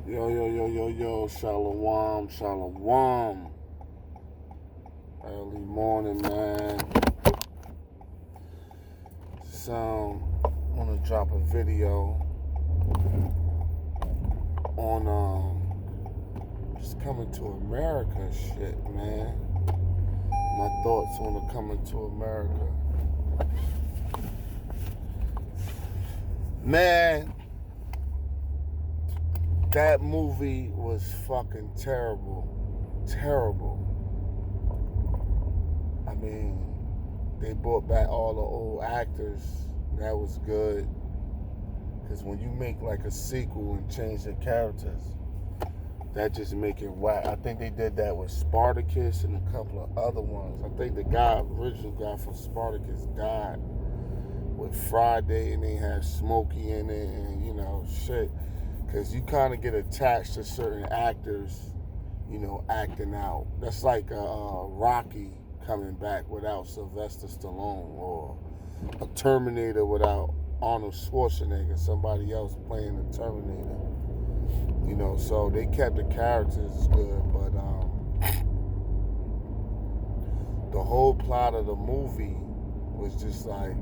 Yo, shalom. Early morning, man. So, I'm gonna drop a video on just coming to America shit, man. My thoughts on the coming to America. Man, that movie was fucking terrible. Terrible. I mean, they brought back all the old actors. That was good. Because when you make like a sequel and change the characters, that just make it whack. I think they did that with Spartacus and a couple of other ones. I think the original guy from Spartacus died with Friday, and they had Smokey in it, and shit. Because you kind of get attached to certain actors, acting out. That's like Rocky coming back without Sylvester Stallone, or a Terminator without Arnold Schwarzenegger, somebody else playing the Terminator. So they kept the characters good, but the whole plot of the movie was just like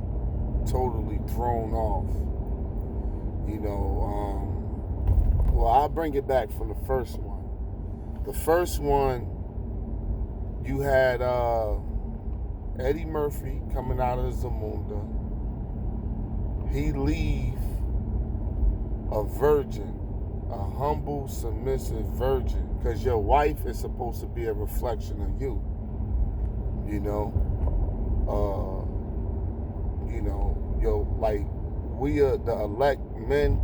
totally thrown off. Well, I'll bring it back from the first one. The first one, you had Eddie Murphy coming out of Zamunda. He leave a virgin, a humble, submissive virgin, because your wife is supposed to be a reflection of you. We are the elect men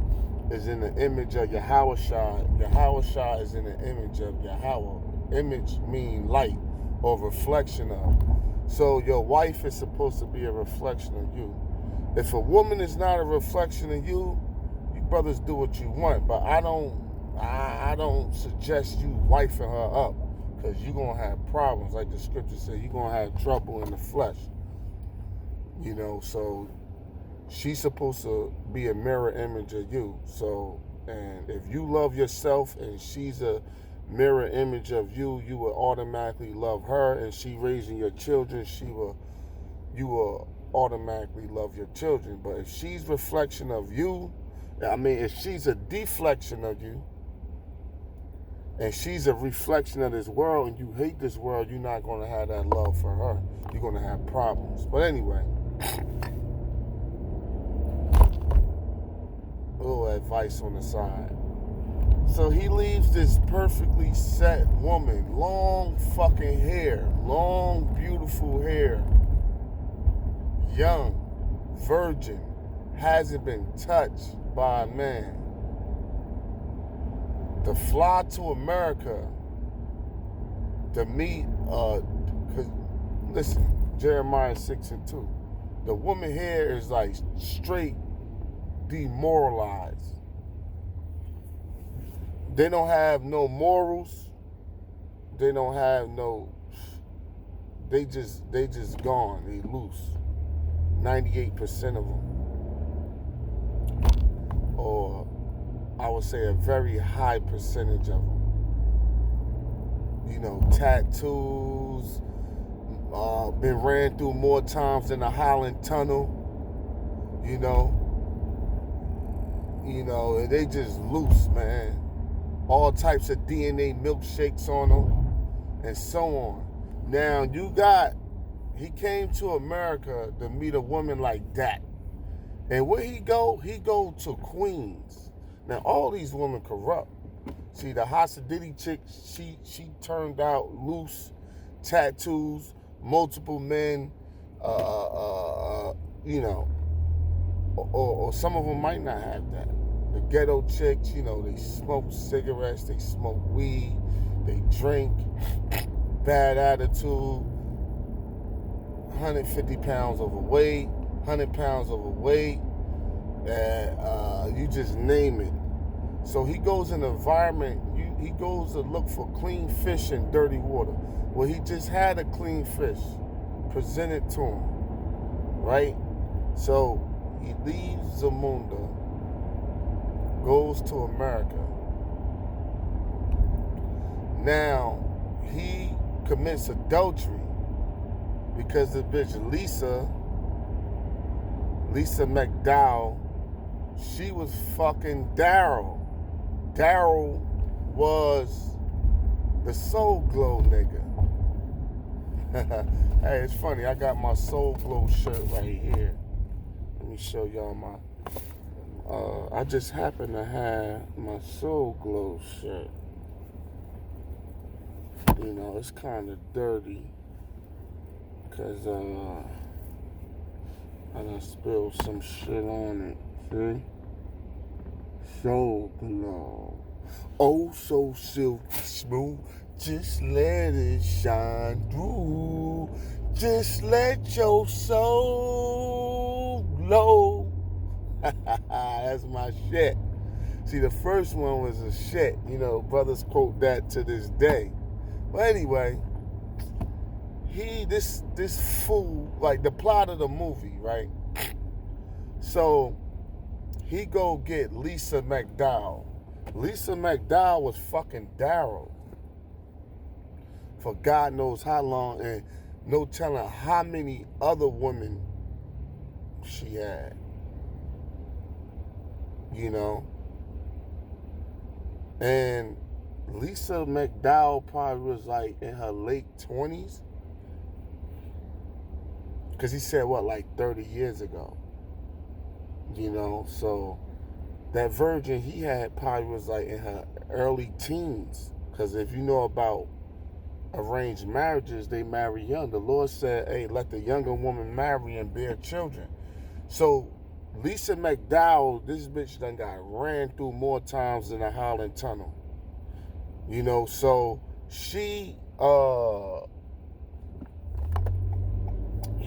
is in the image of Yahweh Shai. Yahweh Shai is in the image of Yahweh. Image mean light or reflection of. So your wife is supposed to be a reflection of you. If a woman is not a reflection of you, you brothers do what you want. But I don't suggest you wifing her up, because you're going to have problems. Like the scripture says, you're going to have trouble in the flesh. So she's supposed to be a mirror image of you. So, and if you love yourself and she's a mirror image of you, you will automatically love her. And she raising your children, you will automatically love your children. But if she's reflection of you, if she's a deflection of you, and she's a reflection of this world, and you hate this world, you're not going to have that love for her. You're going to have problems. But anyway, a little advice on the side. So he leaves this perfectly set woman, long fucking hair, long beautiful hair, young, virgin, hasn't been touched by a man, to fly to America to meet, because listen, Jeremiah 6:2, the woman here is like straight demoralized. They don't have no morals. They don't have no, they just gone. They loose. 98% of them. Or I would say a very high percentage of them. Tattoos, been ran through more times than the Holland Tunnel. And they just loose, man. All types of DNA milkshakes on them, and so on. Now, he came to America to meet a woman like that. And where he go? He go to Queens. Now, all these women corrupt. See, the Hasidity chick, she turned out loose, tattoos, multiple men, or some of them might not have that. The ghetto chicks, they smoke cigarettes, they smoke weed, they drink, bad attitude, 150 pounds overweight, 100 pounds overweight, and you just name it. So he goes in an environment, he goes to look for clean fish and dirty water. Well, he just had a clean fish presented to him, right? So he leaves Zamunda, goes to America, Now, he commits adultery because the bitch Lisa McDowell, she was fucking Daryl. Daryl was the Soul Glow nigga. Hey, it's funny. I got my Soul Glow shirt right here. Let me show y'all my... I just happen to have my Soul Glow shirt. You know, it's kind of dirty because I done spilled some shit on it. See? Soul Glow. Oh, so silky smooth. Just let it shine through. Just let your soul glow. That's my shit. See, the first one was a shit. You know, brothers quote that to this day. But anyway, this fool, like the plot of the movie, right? So he go get Lisa McDowell. Lisa McDowell was fucking Daryl for God knows how long, and no telling how many other women she had. You know? And Lisa McDowell probably was like in her late 20s. Because he said, what, like 30 years ago. You know? So that virgin he had probably was like in her early teens. Because if you know about arranged marriages, they marry young. The Lord said, hey, let the younger woman marry and bear children. So Lisa McDowell, this bitch done got ran through more times than a Holland Tunnel. You know, so he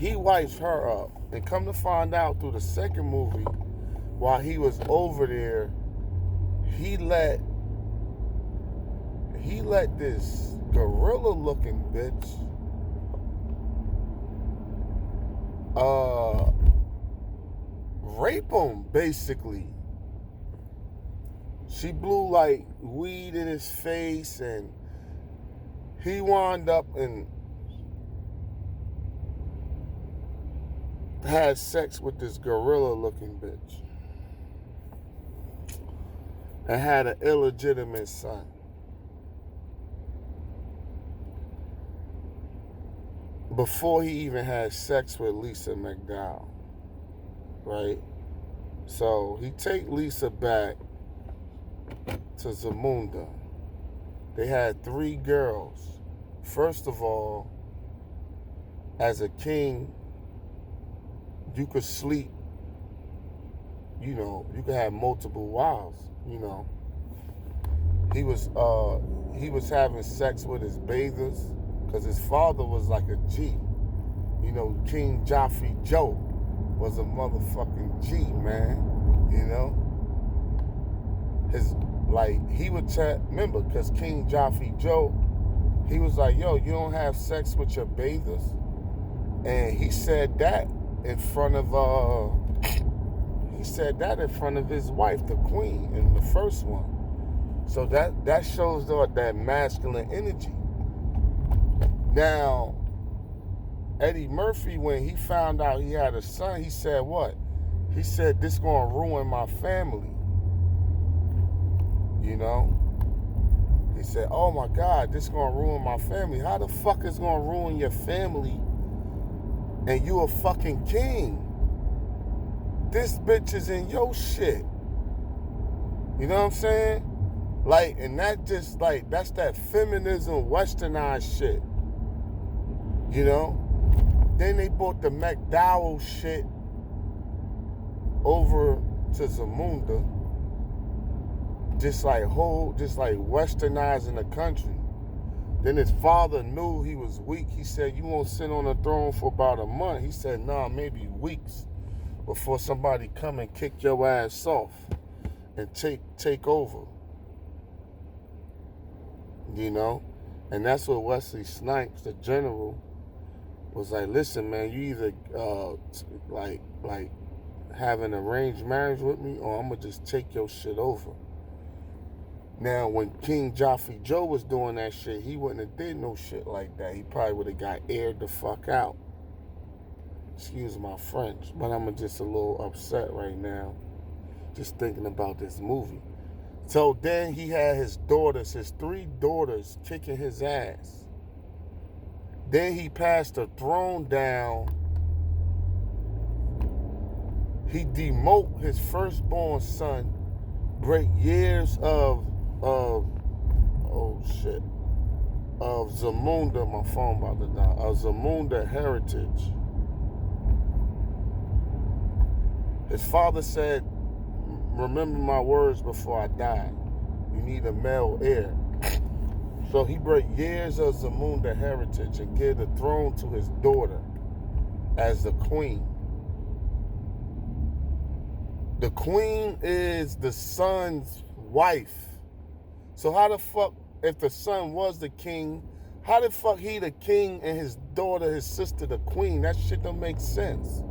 wipes her up. And come to find out through the second movie, while he was over there, he let this gorilla-looking bitch rape him, basically. She blew like weed in his face, and he wound up and had sex with this gorilla-looking bitch and had an illegitimate son. Before he even had sex with Lisa McDowell, right? So he take Lisa back to Zamunda. They had 3 girls. First of all, as a king, you could sleep, you know, you could have multiple wives, you know. He was having sex with his bathers, because his father was like a G. You know, King Joffrey Joe was a motherfucking G, man. You know? He would remember, because King Joffrey Joe, he was like, yo, you don't have sex with your bathers? And he said that in front of his wife, the queen, in the first one. So that shows that masculine energy. Now, Eddie Murphy, when he found out he had a son, he said what? He said, this gonna ruin my family. You know? He said, oh my God, this gonna ruin my family. How the fuck is gonna ruin your family and you a fucking king? This bitch is in your shit. You know what I'm saying? Like, and that just like, that's that feminism westernized shit. You know? Then they brought the McDowell shit over to Zamunda. Just like westernizing the country. Then his father knew he was weak. He said, you won't sit on the throne for about a month. He said, nah, maybe weeks before somebody come and kick your ass off and take over. You know? And that's what Wesley Snipes, the general, was like, listen, man, you either like have an arranged marriage with me, or I'm gonna just take your shit over. Now, when King Joffrey Joe was doing that shit, he wouldn't have did no shit like that. He probably would have got aired the fuck out. Excuse my French, but I'm just a little upset right now, just thinking about this movie. So then he had his daughters, his 3 daughters, kicking his ass. Then he passed the throne down. He demote his firstborn son, break years of Zamunda, my phone about to die, of Zamunda heritage. His father said, remember my words before I die. You need a male heir. So he break years of Zamunda heritage and give the throne to his daughter as the queen. The queen is the son's wife. So how the fuck, if the son was the king, how the fuck he the king and his daughter, his sister, the queen? That shit don't make sense.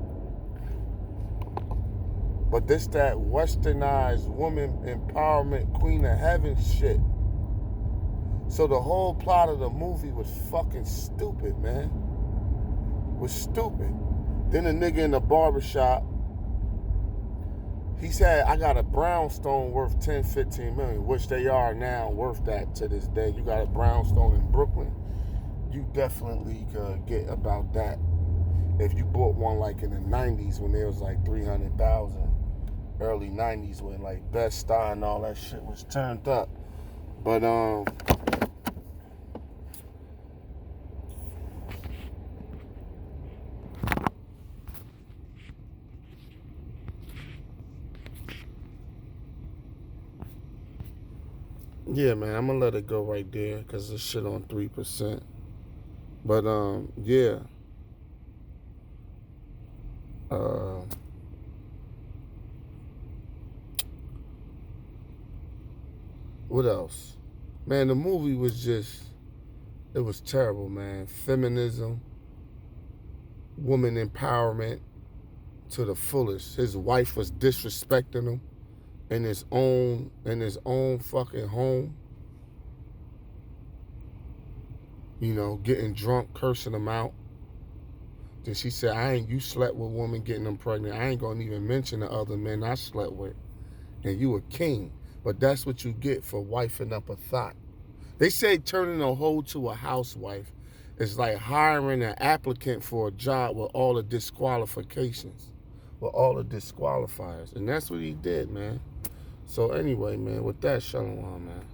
But this that westernized woman empowerment queen of heaven shit. So the whole plot of the movie was fucking stupid, man. Was stupid. Then the nigga in the barbershop, he said, I got a brownstone worth 10, 15 million, which they are now worth that to this day. You got a brownstone in Brooklyn, you definitely could get about that. If you bought one like in the 90s when there was like 300,000, early 90s when like Best-Buy and all that shit was turned up. But yeah, man, I'm gonna let it go right there because this shit on 3%. But yeah. What else? Man, the movie was just, it was terrible, man. Feminism, woman empowerment to the fullest. His wife was disrespecting him in his own fucking home. You know, getting drunk, cursing him out. Then she said, you slept with women getting them pregnant. I ain't gonna even mention the other men I slept with. And you a king. But that's what you get for wifing up a thought. They say turning a hoe to a housewife is like hiring an applicant for a job with all the disqualifications, with all the disqualifiers. And that's what he did, man. So anyway, man, with that, shalom, man.